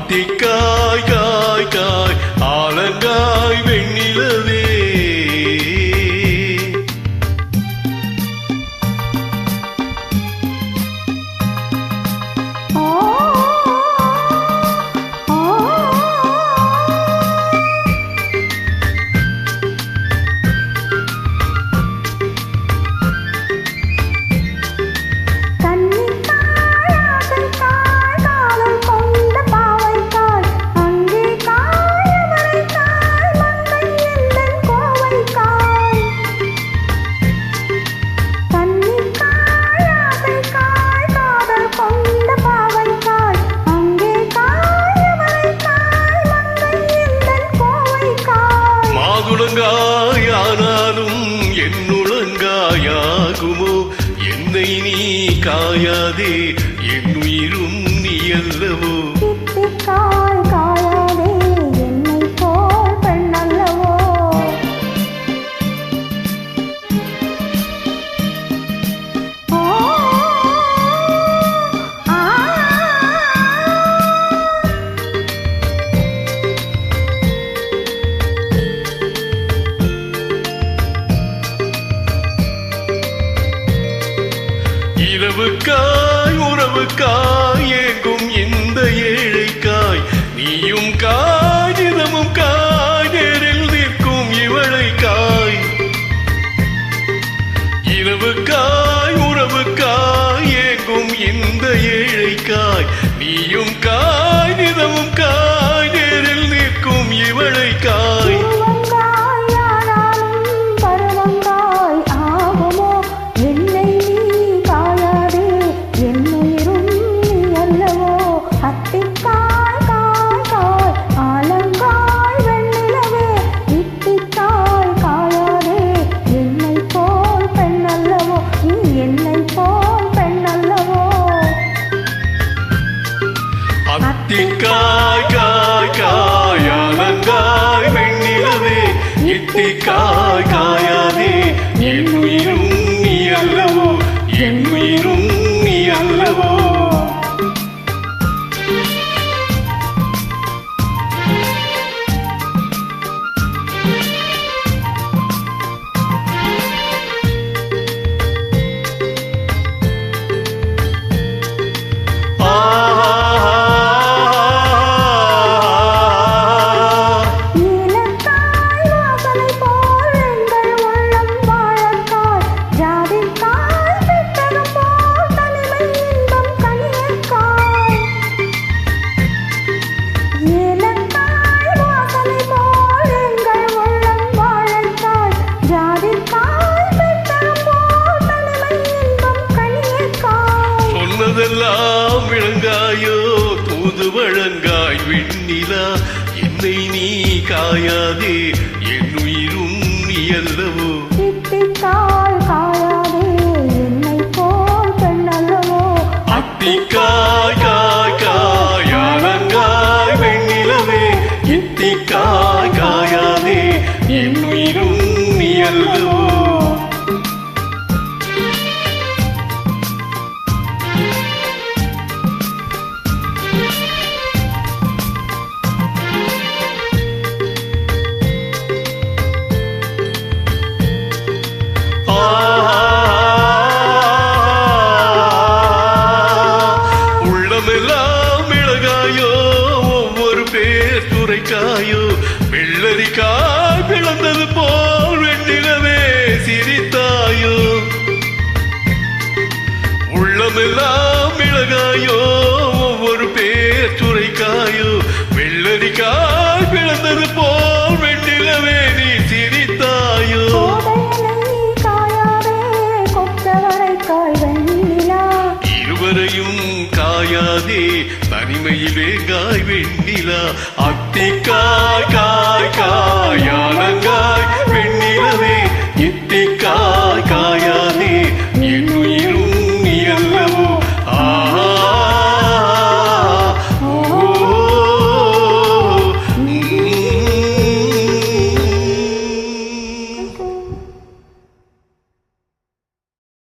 அத்திக்காய் காய் காய் ஆலங்காய் வெண்ணிலவே ஆனாலும் என்னுளங்காயாகுமோ என்னை நீ காயாதே என்னுயிரும் நீ அல்லவோ இரவுக்காய் உறவுக்காய் ஏங்கும் இந்த ஏழைக்காய் நீயும் காய் தினமும் காய் நேரில் நிற்கும் இவளைக்காய் இரவுக்காய் உறவுக்காய் ஏங்கும் இந்த ஏழைக்காய் நீயும் காய் தினமும் காய் நேரில் நிற்கும் இவளைக்காய் அத்திக்காய் காய் காய் ஆலங்காய் வெண்ணிலவே இத்திக்காய் காயாதே என்னுயிரும் நீ அல்லவோ என்னுயிரும் நீ அல்லவோ சொன்னதெல்லாம் விளங்காயோ தூது வழங்காய் வெண்ணிலா என்னை நீ காயாதே என்னுயிரும் நீ அல்லவோ அத்திக்காய் காய் காய் ஆலங்காய் வெண்ணிலவே இத்திக்காய் காயாதே என்னுயிரும் நீ அல்லவோ சுரைக்காயோ வெள்ளரிக்காய் பிளந்தது போல் வெண்ணிலவே சிரித்தாயோ உள்ளமெல்லாம் மிளகாயோ ஒவ்வொரு பேர் சுரைக்காயோ வெள்ளரிக்காய் பிளந்தது போல் வெண்ணிலவே நீ சிரித்தாயோ இருவரையும் காயாதே தனிமையிலே காய் வெண்ணிலா அத்திக்காய்